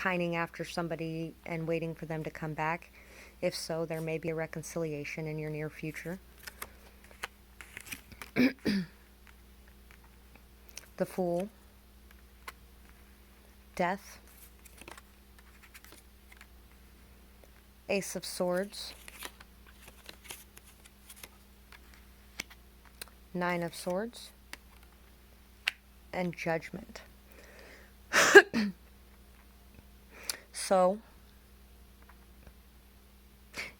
pining after somebody and waiting for them to come back? If so, there may be a reconciliation in your near future. The Fool, Death, Ace of Swords, Nine of Swords, and Judgment. So,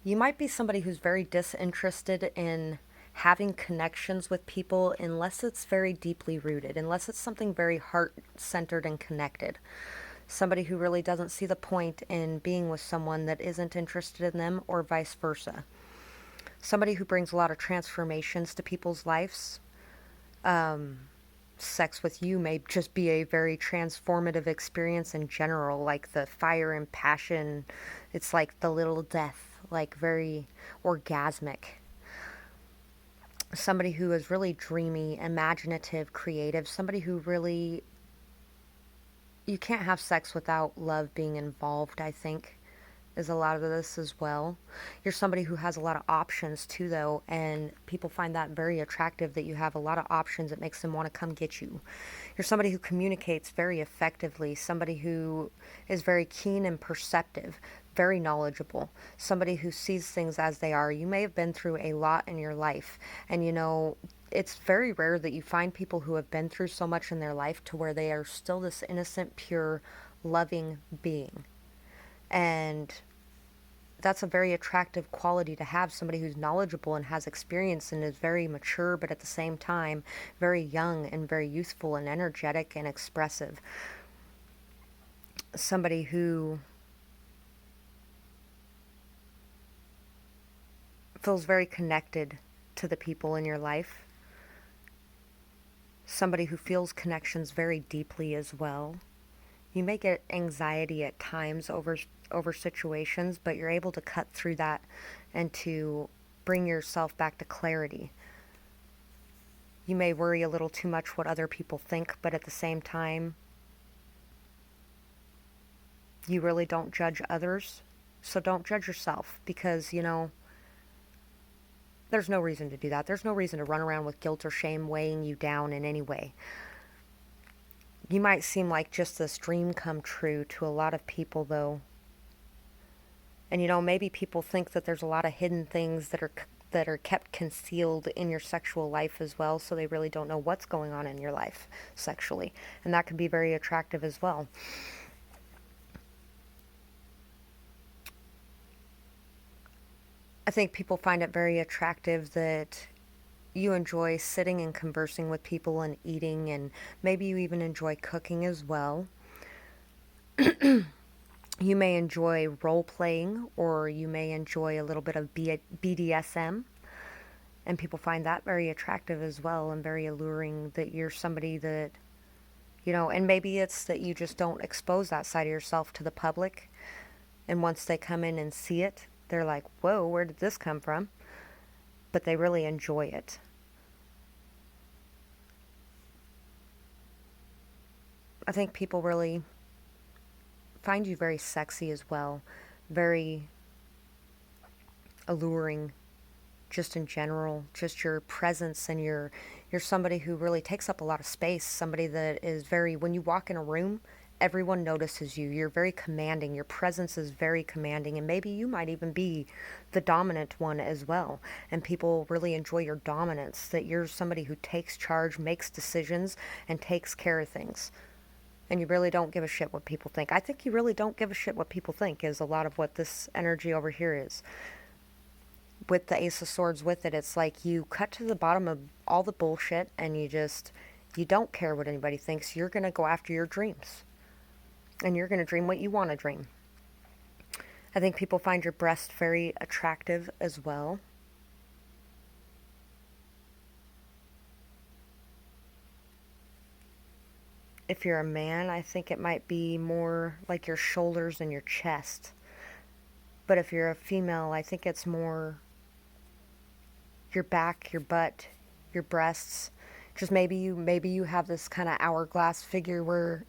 you might be somebody who's very disinterested in having connections with people unless it's very deeply rooted, unless it's something very heart-centered and connected. Somebody who really doesn't see the point in being with someone that isn't interested in them, or vice versa. Somebody who brings a lot of transformations to people's lives. Sex with you may just be a very transformative experience in general, like the fire and passion. It's like the little death, like very orgasmic. Somebody who is really dreamy, imaginative, creative. Somebody who really, you can't have sex without love being involved, I think, is a lot of this as well. You're somebody who has a lot of options too, though, and people find that very attractive, that you have a lot of options. It makes them want to come get you. You're somebody who communicates very effectively, somebody who is very keen and perceptive, very knowledgeable, somebody who sees things as they are. You may have been through a lot in your life, and it's very rare that you find people who have been through so much in their life to where they are still this innocent, pure, loving being. And that's a very attractive quality to have, somebody who's knowledgeable and has experience and is very mature, but at the same time very young and very youthful and energetic and expressive. Somebody who feels very connected to the people in your life. Somebody who feels connections very deeply as well. You may get anxiety at times over situations, but you're able to cut through that and to bring yourself back to clarity. You may worry a little too much what other people think, but at the same time, you really don't judge others. So don't judge yourself, because, there's no reason to do that. There's no reason to run around with guilt or shame weighing you down in any way. You might seem like just this dream come true to a lot of people, though. And maybe people think that there's a lot of hidden things that are kept concealed in your sexual life as well, so they really don't know what's going on in your life sexually. And that can be very attractive as well. I think people find it very attractive that you enjoy sitting and conversing with people and eating, and maybe you even enjoy cooking as well. You may enjoy role playing, or you may enjoy a little bit of BDSM, and people find that very attractive as well and very alluring, that you're somebody that, and maybe it's that you just don't expose that side of yourself to the public, and once they come in and see it, they're like, whoa, where did this come from? But they really enjoy it. I think people really find you very sexy as well, very alluring, just in general, just your presence, and you're somebody who really takes up a lot of space, somebody that is very, when you walk in a room, everyone notices you. You're very commanding. Your presence is very commanding, and maybe you might even be the dominant one as well. And people really enjoy your dominance, that you're somebody who takes charge, makes decisions, and takes care of things. And you really don't give a shit what people think. I think you really don't give a shit what people think is a lot of what this energy over here is. With the Ace of Swords with it, it's like you cut to the bottom of all the bullshit, and you don't care what anybody thinks. You're going to go after your dreams. And you're going to dream what you want to dream. I think people find your breast very attractive as well. If you're a man, I think it might be more like your shoulders and your chest. But if you're a female, I think it's more your back, your butt, your breasts. Just maybe you have this kind of hourglass figure where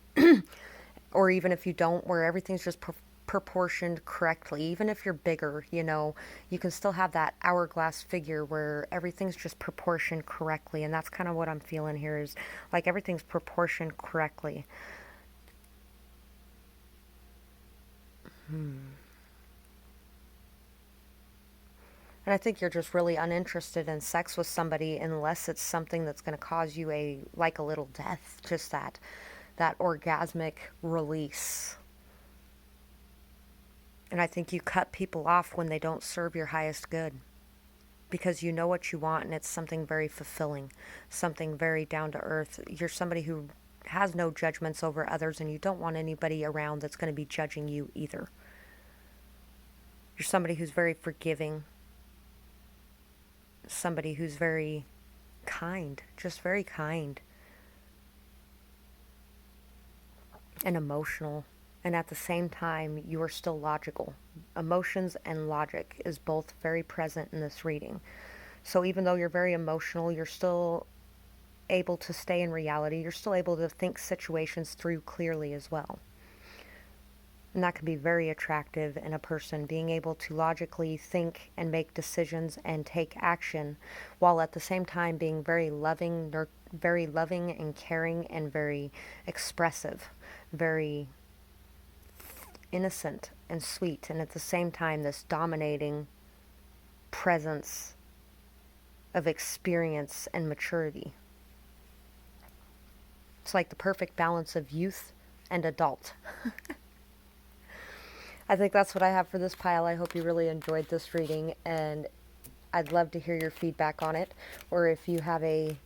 Or even if you don't, where everything's just proportioned correctly. Even if you're bigger, you can still have that hourglass figure where everything's just proportioned correctly. And that's kind of what I'm feeling here, is like everything's proportioned correctly. And I think you're just really uninterested in sex with somebody unless it's something that's going to cause you a little death, just that orgasmic release. And I think you cut people off when they don't serve your highest good, because you know what you want, and it's something very fulfilling, something very down to earth. You're somebody who has no judgments over others, and you don't want anybody around that's going to be judging you either. You're somebody who's very forgiving, somebody who's very kind, just very kind and emotional. And at the same time, you are still logical. Emotions and logic is both very present in this reading. So even though you're very emotional, you're still able to stay in reality. You're still able to think situations through clearly as well. And that can be very attractive in a person, being able to logically think and make decisions and take action, while at the same time being very loving and caring and very expressive, very innocent and sweet, and at the same time this dominating presence of experience and maturity. It's like the perfect balance of youth and adult. I think that's what I have for this pile. I hope you really enjoyed this reading, and I'd love to hear your feedback on it, or if you have a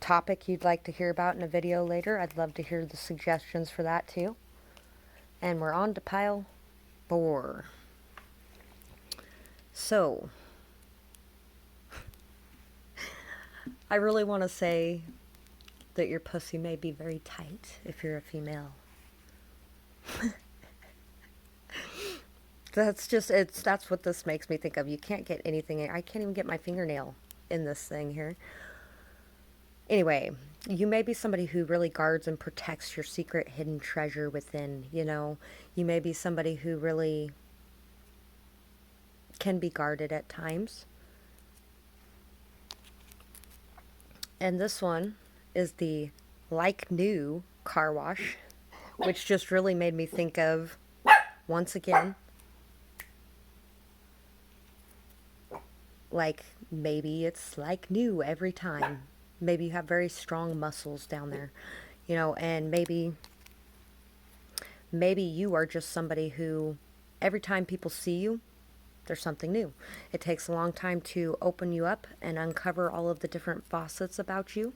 topic you'd like to hear about in a video later, I'd love to hear the suggestions for that too. And we're on to pile 4. So, I really want to say that your pussy may be very tight if you're a female. That's what this makes me think of. You can't get anything. I can't even get my fingernail in this thing here. Anyway, you may be somebody who really guards and protects your secret hidden treasure within, You may be somebody who really can be guarded at times. And this one is the Like New car wash, which just really made me think of, once again, like maybe it's like new every time. Maybe you have very strong muscles down there, and maybe you are just somebody who every time people see you, there's something new. It takes a long time to open you up and uncover all of the different facets about you.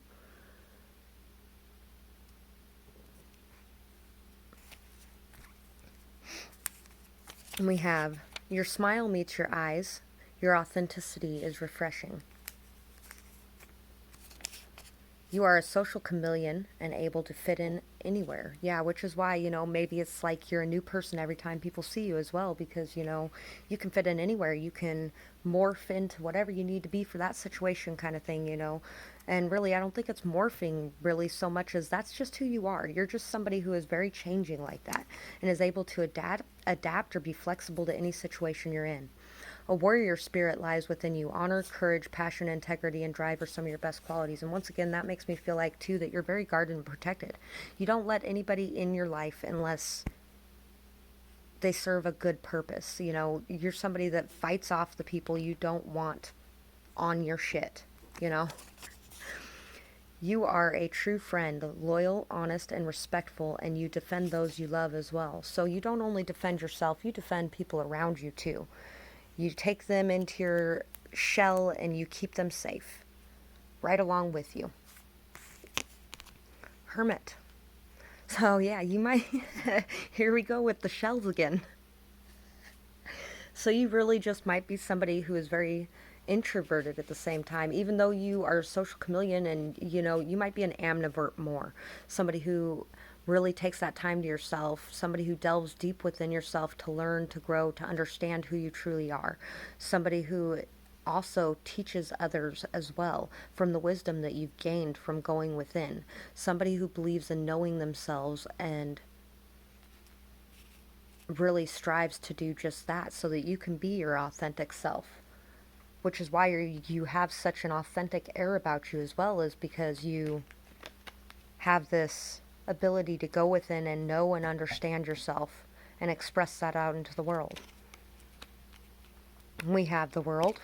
And we have, your smile meets your eyes. Your authenticity is refreshing. You are a social chameleon and able to fit in anywhere. Yeah, which is why, maybe it's like you're a new person every time people see you as well, because, you can fit in anywhere. You can morph into whatever you need to be for that situation, kind of thing, And really, I don't think it's morphing really so much as that's just who you are. You're just somebody who is very changing like that and is able to adapt or be flexible to any situation you're in. A warrior spirit lies within you. Honor, courage, passion, integrity, and drive are some of your best qualities. And once again, that makes me feel like, too, that you're very guarded and protected. You don't let anybody in your life unless they serve a good purpose. You're somebody that fights off the people you don't want on your shit, You are a true friend, loyal, honest, and respectful, and you defend those you love as well. So you don't only defend yourself, you defend people around you, too. You take them into your shell and you keep them safe, right along with you. Hermit. So yeah, you might, here we go with the shells again. So you really just might be somebody who is very introverted at the same time, even though you are a social chameleon, and you might be an ambivert more. Somebody who really takes that time to yourself, somebody who delves deep within yourself to learn, to grow, to understand who you truly are. Somebody who also teaches others as well from the wisdom that you've gained from going within. Somebody who believes in knowing themselves and really strives to do just that so that you can be your authentic self, which is why you have such an authentic air about you as well, is because you have this ability to go within and know and understand yourself and express that out into the world. We have the world.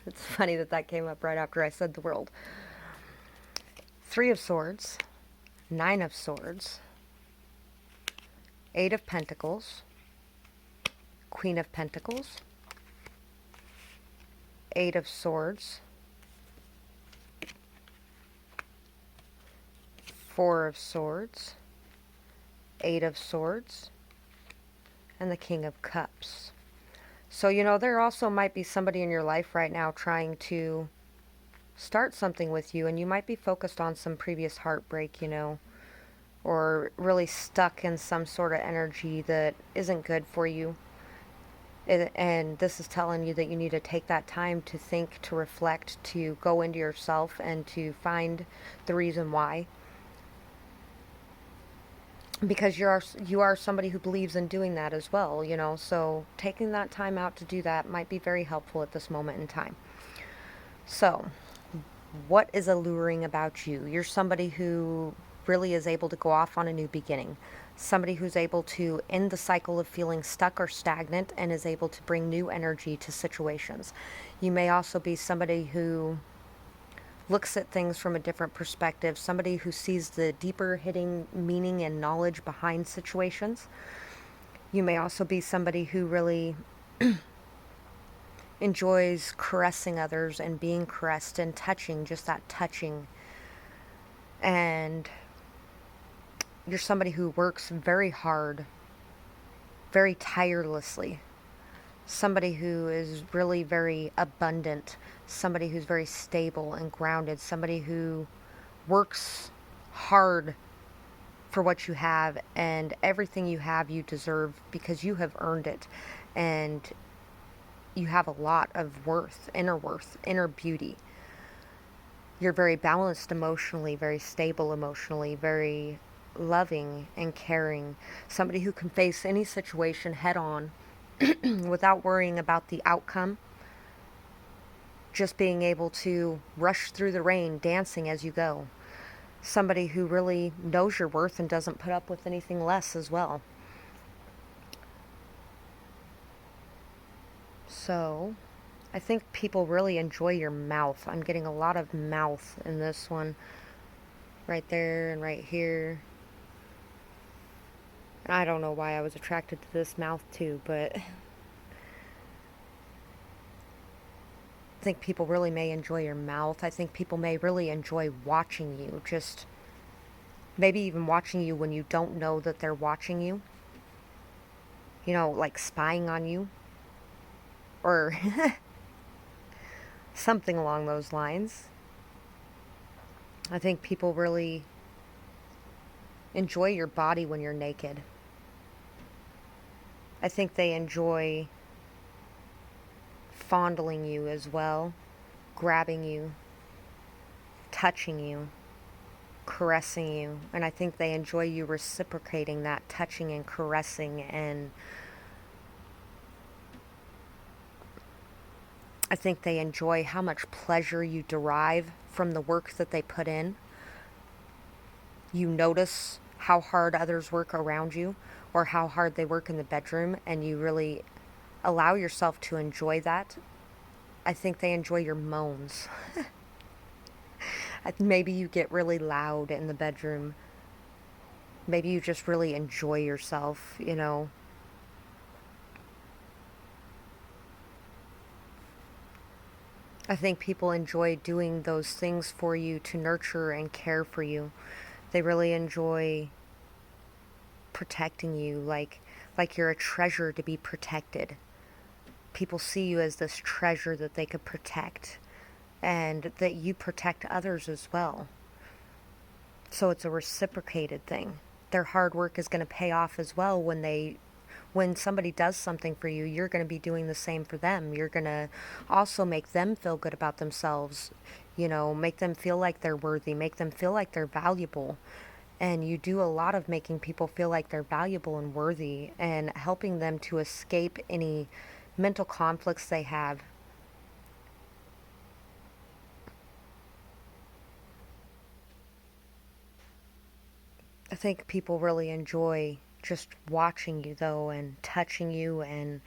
It's funny that that came up right after I said the world. Three of Swords, Nine of Swords, Eight of Pentacles, Queen of Pentacles, Eight of Swords, Four of Swords, Eight of Swords, and the King of Cups. So, there also might be somebody in your life right now trying to start something with you, and you might be focused on some previous heartbreak, or really stuck in some sort of energy that isn't good for you. And this is telling you that you need to take that time to think, to reflect, to go into yourself, and to find the reason why. Because you are somebody who believes in doing that as well, so taking that time out to do that might be very helpful at this moment in time. So, what is alluring about you? You're somebody who really is able to go off on a new beginning. Somebody who's able to end the cycle of feeling stuck or stagnant and is able to bring new energy to situations. You may also be somebody who looks at things from a different perspective, somebody who sees the deeper hitting meaning and knowledge behind situations. You may also be somebody who really enjoys caressing others and being caressed and touching, just that touching. And you're somebody who works very hard, very tirelessly. Somebody who is really very abundant. Somebody who's very stable and grounded. Somebody who works hard for what you have, and everything you have you deserve because you have earned it. And you have a lot of worth, inner beauty. You're very balanced emotionally, very stable emotionally, very loving and caring. Somebody who can face any situation head on without worrying about the outcome. Just being able to rush through the rain, dancing as you go. Somebody who really knows your worth and doesn't put up with anything less as well. So, I think people really enjoy your mouth. I'm getting a lot of mouth in this one. Right there and right here. And I don't know why I was attracted to this mouth too, but I think people really may enjoy your mouth. I think people may really enjoy watching you. Just maybe even watching you when you don't know that they're watching you. Like spying on you. Or something along those lines. I think people really enjoy your body when you're naked. I think they enjoy fondling you as well, grabbing you, touching you, caressing you, and I think they enjoy you reciprocating that touching and caressing, and I think they enjoy how much pleasure you derive from the work that they put in. You notice how hard others work around you or how hard they work in the bedroom, and you really allow yourself to enjoy that. I think they enjoy your moans. Maybe you get really loud in the bedroom. Maybe you just really enjoy yourself, I think people enjoy doing those things for you to nurture and care for you. They really enjoy protecting you like you're a treasure to be protected. People see you as this treasure that they could protect, and that you protect others as well. So it's a reciprocated thing. Their hard work is going to pay off as well when somebody does something for you. You're going to be doing the same for them. You're going to also make them feel good about themselves, make them feel like they're worthy, make them feel like they're valuable. And you do a lot of making people feel like they're valuable and worthy and helping them to escape any mental conflicts they have. I think people really enjoy just watching you, though, and touching you and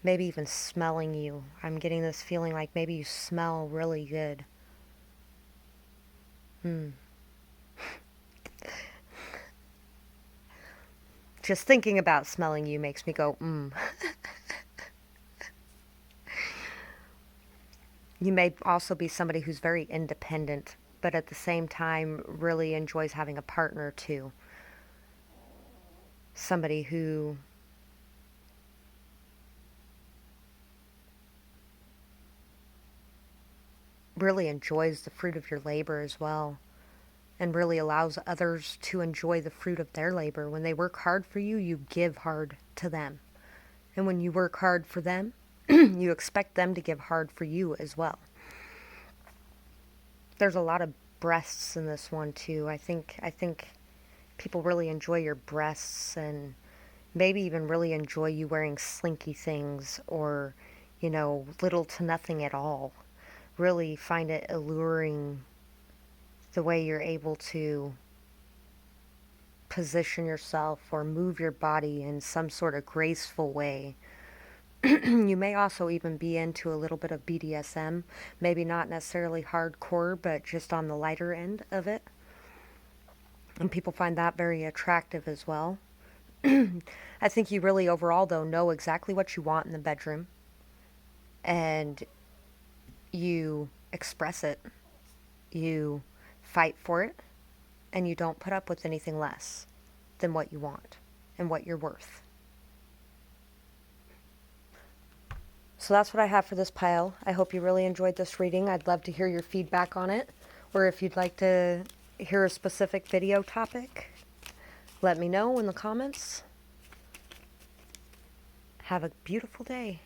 maybe even smelling you. I'm getting this feeling like maybe you smell really good. Hmm. Just thinking about smelling you makes me go, mmm. You may also be somebody who's very independent, but at the same time really enjoys having a partner too. Somebody who really enjoys the fruit of your labor as well, and really allows others to enjoy the fruit of their labor. When they work hard for you, you give hard to them. And when you work hard for them, you expect them to give hard for you as well. There's a lot of breasts in this one too. I think people really enjoy your breasts and maybe even really enjoy you wearing slinky things or, little to nothing at all. Really find it alluring the way you're able to position yourself or move your body in some sort of graceful way. You may also even be into a little bit of BDSM, maybe not necessarily hardcore, but just on the lighter end of it. And people find that very attractive as well. I think you really overall, though, know exactly what you want in the bedroom and you express it, you fight for it, and you don't put up with anything less than what you want and what you're worth. So that's what I have for this pile. I hope you really enjoyed this reading. I'd love to hear your feedback on it, or if you'd like to hear a specific video topic, let me know in the comments. Have a beautiful day.